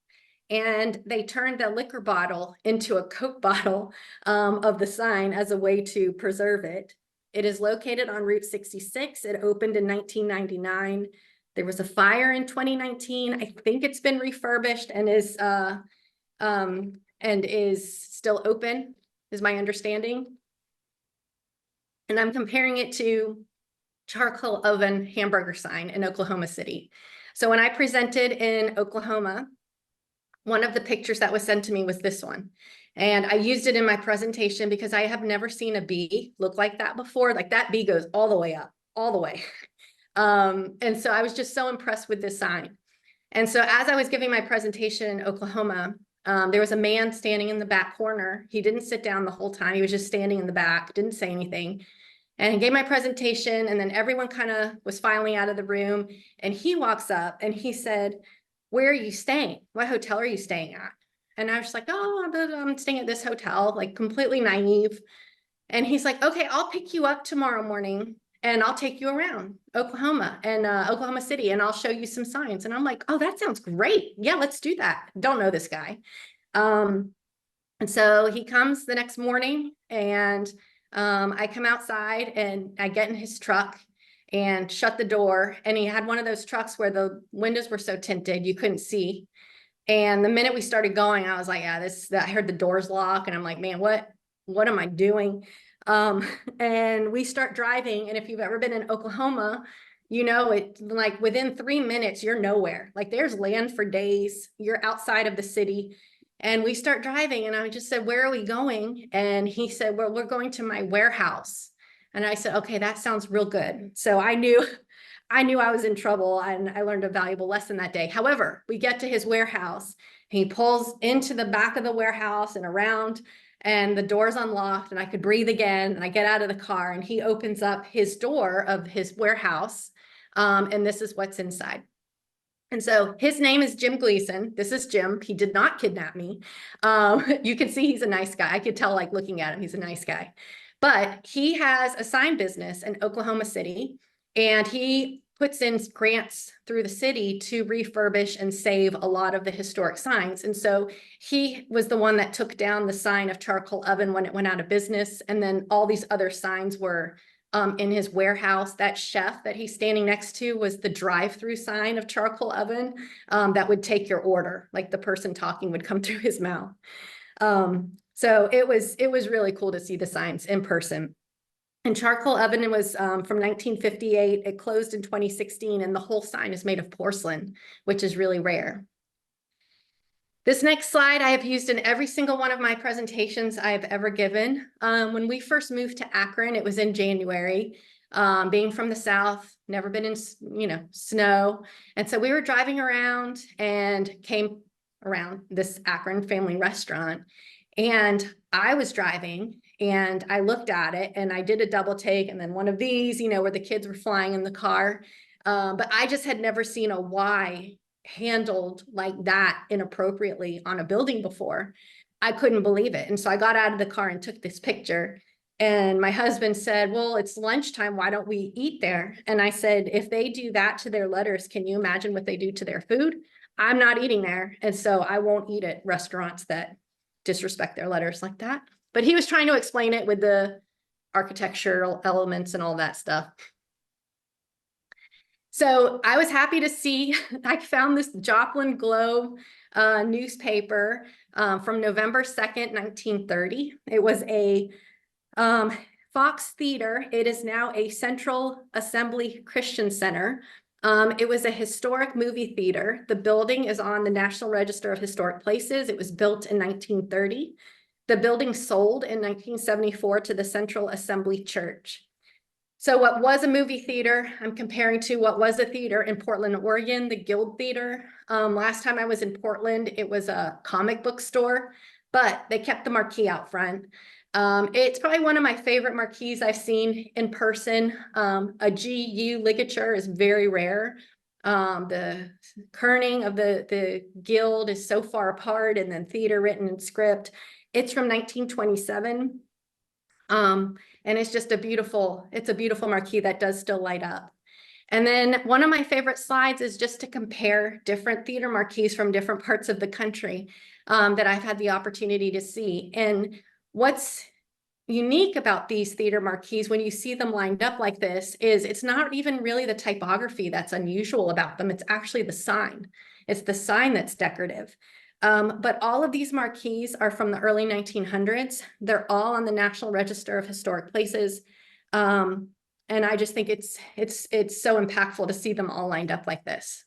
and they turned the liquor bottle into a Coke bottle of the sign as a way to preserve it. It is located on Route 66. It opened in 1999. There was a fire in 2019. I think it's been refurbished and is still open, is my understanding. And I'm comparing it to charcoal oven hamburger sign in Oklahoma City. So when I presented in Oklahoma, one of the pictures that was sent to me was this one. And I used it in my presentation because I have never seen a bee look like that before. Like that bee goes all the way up, all the way. And so I was just so impressed with this sign. And so as I was giving my presentation in Oklahoma, there was a man standing in the back corner. He didn't sit down the whole time. He was just standing in the back, didn't say anything. And I gave my presentation, and then everyone kind of was filing out of the room. And he walks up and he said, "Where are you staying? What hotel are you staying at?" And I was like, "Oh, I'm staying at this hotel," like completely naive. And he's like, "Okay, I'll pick you up tomorrow morning and I'll take you around Oklahoma and Oklahoma City, and I'll show you some signs." And I'm like, "Oh, that sounds great. Yeah, let's do that." Don't know this guy. And so he comes the next morning, and I come outside and I get in his truck and shut the door. And he had one of those trucks where the windows were so tinted you couldn't see. And the minute we started going, I was like, "Yeah, I heard the doors lock," and I'm like, "Man, what am I doing?" And we start driving. And if you've ever been in Oklahoma, you know, it like within 3 minutes, you're nowhere. Like there's land for days. You're outside of the city. And we start driving, and I just said, "Where are we going?" And he said, "Well, we're going to my warehouse." And I said, "Okay, that sounds real good." So I knew I was in trouble, and I learned a valuable lesson that day. However, we get to his warehouse. He pulls into the back of the warehouse and around, and the door's unlocked, and I could breathe again. And I get out of the car, and he opens up his door of his warehouse. And this is what's inside. And so his name is Jim Gleason. This is Jim. He did not kidnap me. You can see he's a nice guy. I could tell, like, looking at him, he's a nice guy. But he has a sign business in Oklahoma City, and he puts in grants through the city to refurbish and save a lot of the historic signs. And so he was the one that took down the sign of Charcoal Oven when it went out of business. And then all these other signs were in his warehouse. That chef that he's standing next to was the drive-through sign of Charcoal Oven that would take your order, like the person talking would come through his mouth. So it was really cool to see the signs in person. And Charcoal Oven was from 1958. It closed in 2016, and the whole sign is made of porcelain, which is really rare. This next slide I have used in every single one of my presentations I have ever given. When we first moved to Akron, it was in January. Being from the South, never been in, snow. And so we were driving around and came around this Akron family restaurant. And I was driving and I looked at it and I did a double take, and then one of these, where the kids were flying in the car. But I just had never seen a Y handled like that inappropriately on a building before. I couldn't believe it. And so I got out of the car and took this picture. And my husband said, well, it's lunchtime. Why don't we eat there? And I said, if they do that to their letters, can you imagine what they do to their food? I'm not eating there. And so I won't eat at restaurants that disrespect their letters like that. But he was trying to explain it with the architectural elements and all that stuff. So I was happy to see, I found this Joplin Globe newspaper from November 2nd, 1930. It was a Fox Theater. It is now a Central Assembly Christian Center. It was a historic movie theater. The building is on the National Register of Historic Places. It was built in 1930. The building sold in 1974 to the Central Assembly Church. So what was a movie theater, I'm comparing to what was a theater in Portland, Oregon, the Guild Theater. Last time I was in Portland, it was a comic book store, but they kept the marquee out front. It's probably one of my favorite marquees I've seen in person. A GU ligature is very rare. The kerning of the Guild is so far apart, and then theater written in script. It's from 1927. And it's just a beautiful marquee that does still light up. And then one of my favorite slides is just to compare different theater marquees from different parts of the country that I've had the opportunity to see. And what's unique about these theater marquees when you see them lined up like this is it's not even really the typography that's unusual about them. It's actually the sign. It's the sign that's decorative. But all of these marquees are from the early 1900s. They're all on the National Register of Historic Places. And I just think it's so impactful to see them all lined up like this.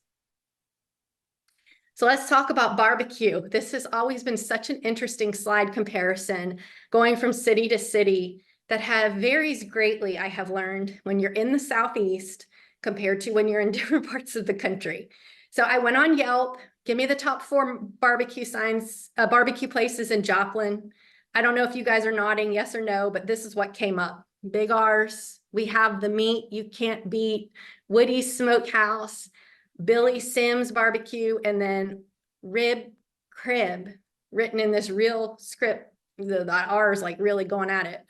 So let's talk about barbecue. This has always been such an interesting slide comparison, going from city to city, that varies greatly, I have learned, when you're in the Southeast compared to when you're in different parts of the country. So I went on Yelp. Give me the top 4 barbecue signs, barbecue places in Joplin. I don't know if you guys are nodding yes or no, but this is what came up. Big R's, We Have the Meat You Can't Beat, Woody's Smokehouse, Billy Sims Barbecue, and then Rib Crib, written in this real script. The R's like really going at it.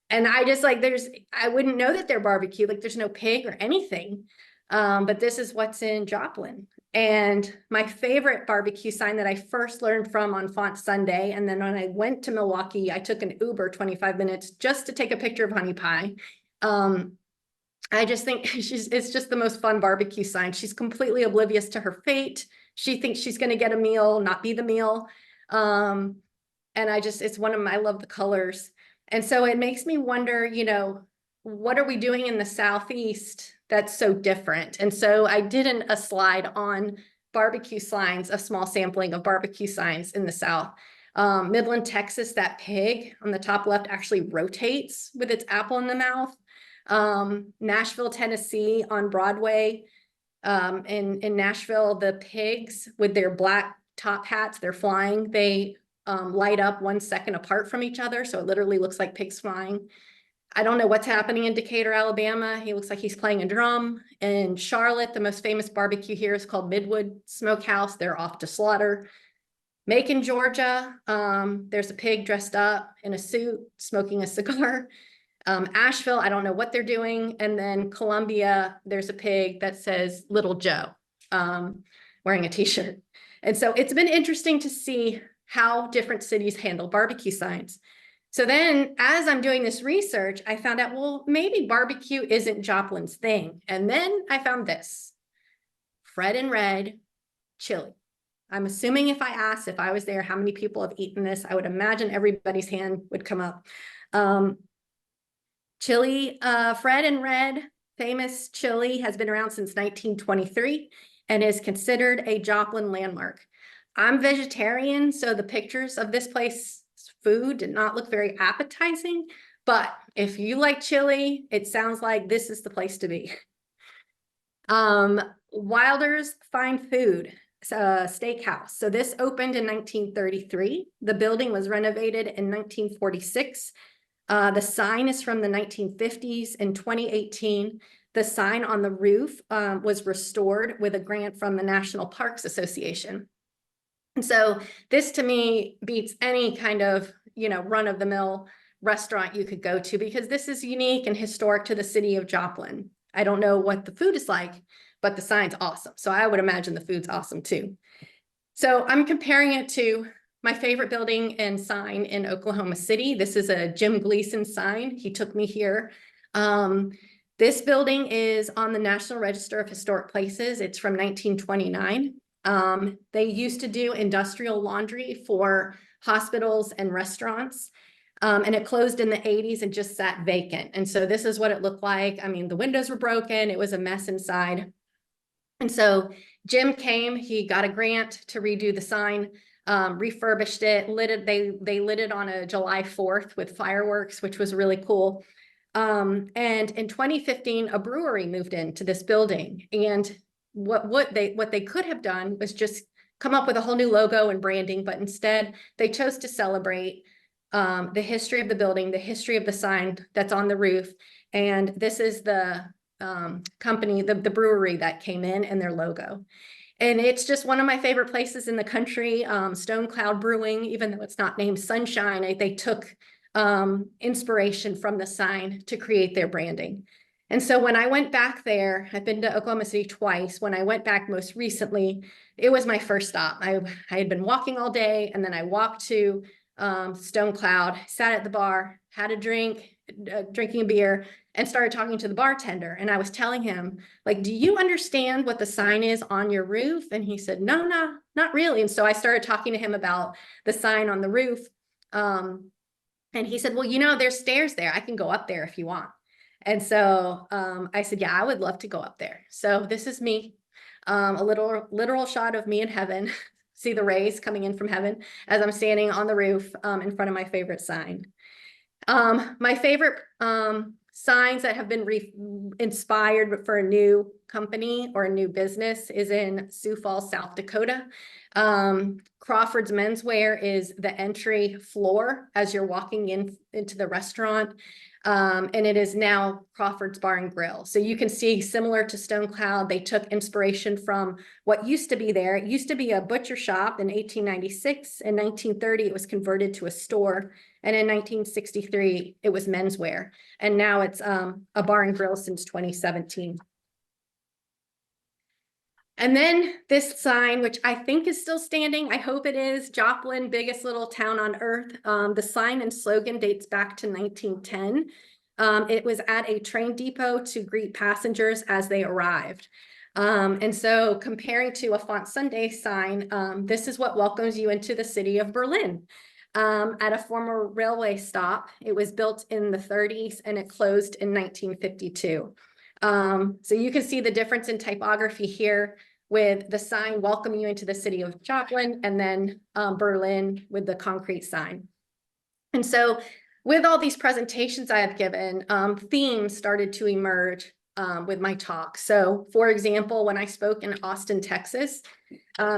And I just like, I wouldn't know that they're barbecue, like there's no pig or anything. But this is what's in Joplin. And my favorite barbecue sign that I first learned from on Font Sunday, and then when I went to Milwaukee, I took an Uber 25 minutes just to take a picture of Honey Pie. I just think it's just the most fun barbecue sign. She's completely oblivious to her fate. She thinks she's going to get a meal, not be the meal. And it's I love the colors. And so it makes me wonder, what are we doing in the Southeast that's so different? And so I did a slide on barbecue signs, a small sampling of barbecue signs in the South. Midland, Texas, that pig on the top left actually rotates with its apple in the mouth. Nashville, Tennessee on Broadway. In Nashville, the pigs with their black top hats, they're flying. They light up 1 second apart from each other. So it literally looks like pigs flying. I don't know what's happening in Decatur, Alabama. He looks like he's playing a drum. In Charlotte, the most famous barbecue here is called Midwood Smokehouse. They're off to slaughter. Macon, Georgia, there's a pig dressed up in a suit, smoking a cigar. Asheville, I don't know what they're doing. And then Columbia, there's a pig that says Little Joe, wearing a t-shirt. And so it's been interesting to see how different cities handle barbecue signs. So then as I'm doing this research, I found out, well, maybe barbecue isn't Joplin's thing. And then I found this, Fred and Red chili. I'm assuming if I asked if I was there, how many people have eaten this, I would imagine everybody's hand would come up. Chili, Fred and Red, famous chili, has been around since 1923 and is considered a Joplin landmark. I'm vegetarian, so the pictures of this place food did not look very appetizing, but if you like chili, it sounds like this is the place to be. Wilder's Fine Food Steakhouse. So this opened in 1933. The building was renovated in 1946. The sign is from the 1950s. In 2018, the sign on the roof was restored with a grant from the National Parks Association. And so this to me beats any kind of, run-of-the-mill restaurant you could go to, because this is unique and historic to the city of Joplin. I don't know what the food is like, but the sign's awesome. So I would imagine the food's awesome too. So I'm comparing it to my favorite building and sign in Oklahoma City. This is a Jim Gleason sign. He took me here. This building is on the National Register of Historic Places. It's from 1929. They used to do industrial laundry for hospitals and restaurants. And it closed in the 80s and just sat vacant. And so this is what it looked like. I mean, the windows were broken. It was a mess inside. And so Jim came, he got a grant to redo the sign, refurbished it, lit it. They lit it on a July 4th with fireworks, which was really cool. And in 2015, a brewery moved into this building. And what they could have done was just come up with a whole new logo and branding, but instead they chose to celebrate the history of the building, the history of the sign that's on the roof. And this is the company, the brewery that came in and their logo. And it's just one of my favorite places in the country, Stone Cloud Brewing, even though it's not named Sunshine, they took inspiration from the sign to create their branding. And so when I went back there, I've been to Oklahoma City twice. When I went back most recently, it was my first stop. I had been walking all day, and then I walked to Stone Cloud, sat at the bar, had a drink, drinking a beer, and started talking to the bartender. And I was telling him, like, do you understand what the sign is on your roof? And he said, no, not really. And so I started talking to him about the sign on the roof. And he said, well, there's stairs there. I can go up there if you want. And so I said, yeah, I would love to go up there. So this is me, a literal shot of me in heaven. See the rays coming in from heaven as I'm standing on the roof in front of my favorite sign. My favorite signs that have been inspired for a new company or a new business is in Sioux Falls, South Dakota. Crawford's Menswear is the entry floor as you're walking into the restaurant. And it is now Crawford's Bar and Grill. So you can see, similar to Stone Cloud, they took inspiration from what used to be there. It used to be a butcher shop in 1896. In 1930, it was converted to a store. And in 1963, it was menswear. And now it's a bar and grill since 2017. And then this sign, which I think is still standing, I hope it is, Joplin, biggest little town on earth. The sign and slogan dates back to 1910. It was at a train depot to greet passengers as they arrived. And so comparing to a Font Sunday sign, this is what welcomes you into the city of Berlin. At a former railway stop, it was built in the 30s and it closed in 1952. So you can see the difference in typography here with the sign welcome you into the city of Joplin, and then Berlin with the concrete sign. And so with all these presentations I have given, themes started to emerge with my talk. So for example, when I spoke in Austin, Texas,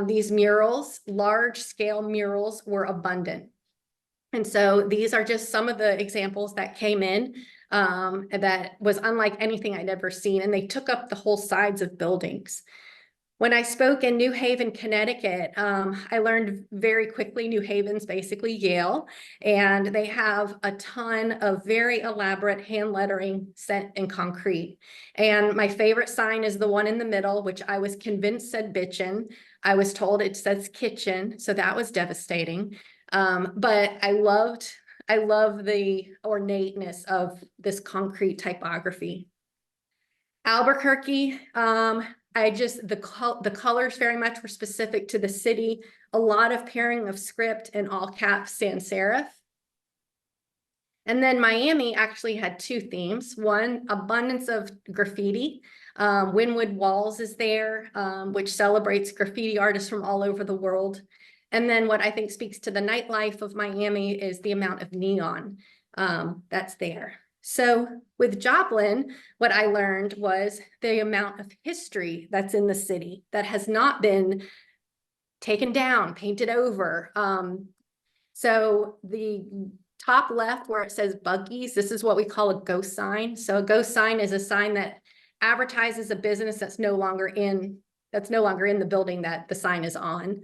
these murals, large scale murals, were abundant. And so these are just some of the examples that came in. that was unlike anything I'd ever seen. And they took up the whole sides of buildings. When I spoke in New Haven, Connecticut, I learned very quickly New Haven's basically Yale, and they have a ton of very elaborate hand lettering set in concrete. And my favorite sign is the one in the middle, which I was convinced said bitchin'. I was told it says kitchen, so that was devastating. But I love the ornateness of this concrete typography. Albuquerque, the colors very much were specific to the city. A lot of pairing of script and all caps sans serif. And then Miami actually had two themes. One, abundance of graffiti. Wynwood Walls is there, which celebrates graffiti artists from all over the world. And then what I think speaks to the nightlife of Miami is the amount of neon that's there. So with Joplin, what I learned was the amount of history that's in the city that has not been taken down, painted over. So the top left where it says Buggies, this is what we call a ghost sign. So a ghost sign is a sign that advertises a business that's no longer in the building that the sign is on.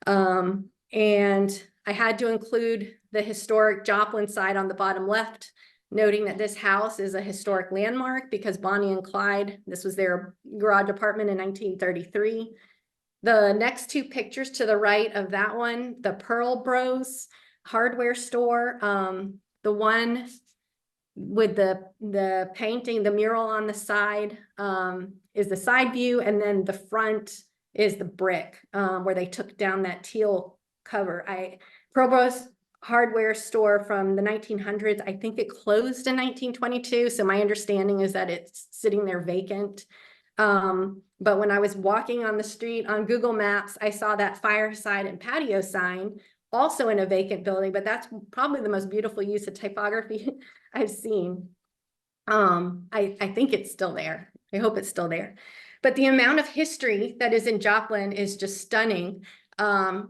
And I had to include the historic Joplin side on the bottom left, noting that this house is a historic landmark because Bonnie and Clyde, this was their garage apartment in 1933. The next two pictures to the right of that one, the Pearl Bros hardware store, the one with the painting, the mural on the side is the side view, and then the front is the brick where they took down that teal cover. Pearl Bros hardware store from the 1900s. I think it closed in 1922. So my understanding is that it's sitting there vacant. But when I was walking on the street on Google Maps, I saw that fireside and patio sign also in a vacant building, but that's probably the most beautiful use of typography I've seen. I think it's still there. I hope it's still there. But the amount of history that is in Joplin is just stunning.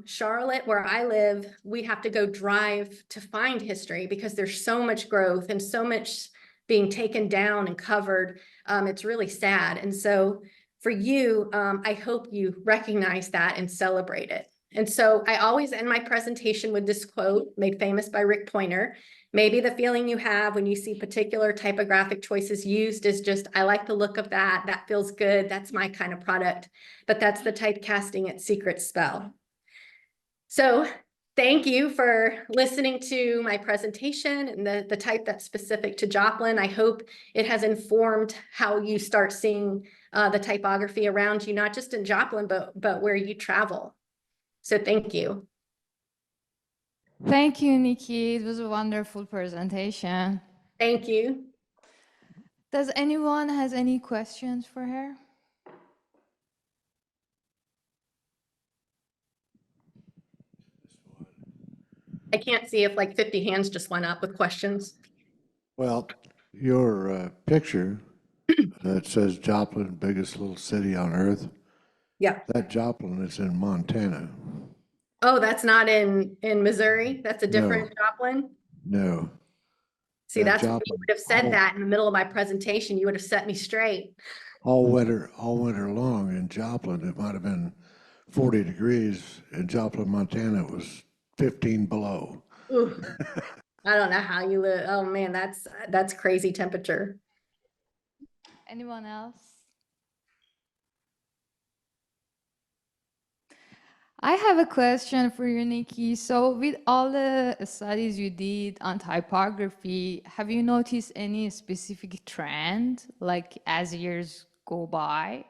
Charlotte, where I live, we have to go drive to find history because there's so much growth and so much being taken down and covered. It's really sad. And so for you, I hope you recognize that and celebrate it. And so I always end my presentation with this quote made famous by Rick Pointer. Maybe the feeling you have when you see particular typographic choices used is just, I like the look of that. That feels good. That's my kind of product. But that's the typecasting its secret spell. So thank you for listening to my presentation and the type that's specific to Joplin. I hope it has informed how you start seeing the typography around you, not just in Joplin, but where you travel. So thank you. Thank you, Nikki. It was a wonderful presentation. Thank you. Does anyone has any questions for her? I can't see if like 50 hands just went up with questions. Well, your picture that says Joplin, biggest little city on earth, Yeah. that Joplin is in Montana. Oh, that's not in Missouri. That's a different Joplin. No. See, That that's what you Joplin, would have said that in the middle of my presentation. You would have set me straight. all winter long in Joplin, it might have been 40 degrees. In Joplin, Montana, it was 15 below. Ooh, I don't know how you live. Oh man, that's crazy temperature. Anyone else? I have a question for you, Nikki. So with all the studies you did on typography, have you noticed any specific trend, like as years go by?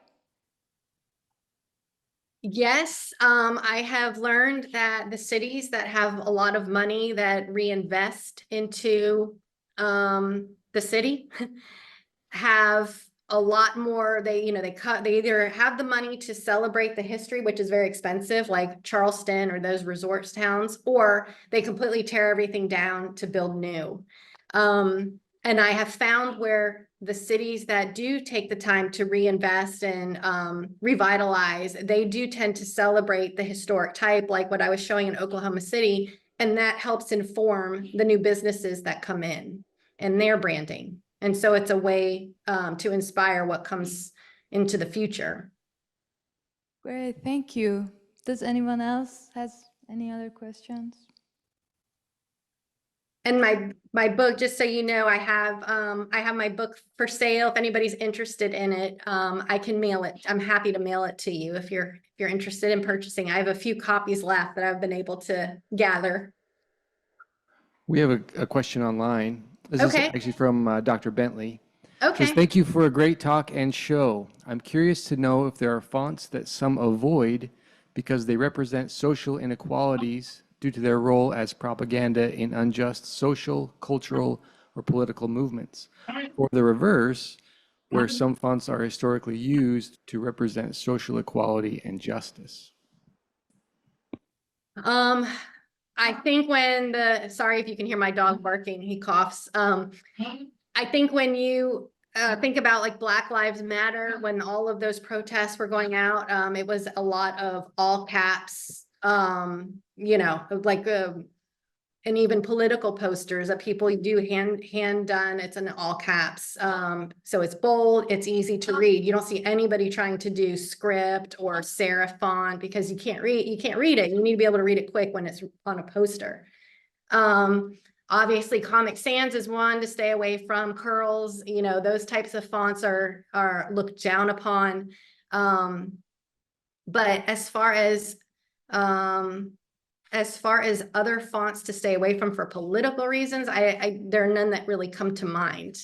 Yes, I have learned that the cities that have a lot of money that reinvest into the city have a lot more. They either have the money to celebrate the history, which is very expensive, like Charleston or those resort towns, or they completely tear everything down to build new. And I have found where the cities that do take the time to reinvest and revitalize, they do tend to celebrate the historic type, like what I was showing in Oklahoma City, and that helps inform the new businesses that come in and their branding. And so it's a way to inspire what comes into the future. Great, thank you. Does anyone else has any other questions? And my book, just so you know, I have my book for sale. If anybody's interested in it, I can mail it. I'm happy to mail it to you if you're interested in purchasing. I have a few copies left that I've been able to gather. We have a question online. This is Okay. actually from Dr. Bentley. It says, Okay. thank you for a great talk and show. I'm curious to know if there are fonts that some avoid because they represent social inequalities due to their role as propaganda in unjust social, cultural, or political movements, or the reverse, where some fonts are historically used to represent social equality and justice. I think sorry if you can hear my dog barking, he coughs. I think when you think about like Black Lives Matter, when all of those protests were going out, it was a lot of all caps, and even political posters that people do hand done. It's in all caps. So it's bold, it's easy to read. You don't see anybody trying to do script or serif font because you can't read it. You need to be able to read it quick when it's on a poster. Obviously Comic Sans is one to stay away from. Curls, those types of fonts are looked down upon. But as far as other fonts to stay away from for political reasons, there are none that really come to mind.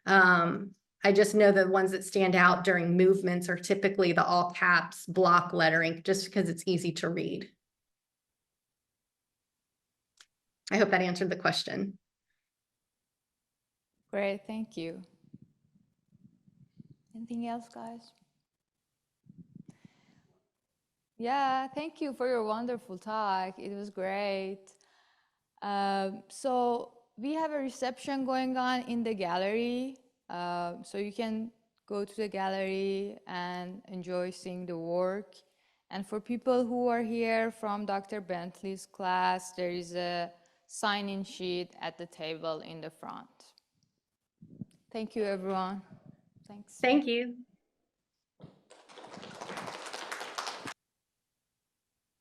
I just know the ones that stand out during movements are typically the all caps block lettering, just because it's easy to read. I hope that answered the question. Great, thank you. Anything else, guys? Yeah, thank you for your wonderful talk. It was great. So we have a reception going on in the gallery. So you can go to the gallery and enjoy seeing the work. And for people who are here from Dr. Bentley's class, there is a sign-in sheet at the table in the front. Thank you, everyone. Thanks. Thank you.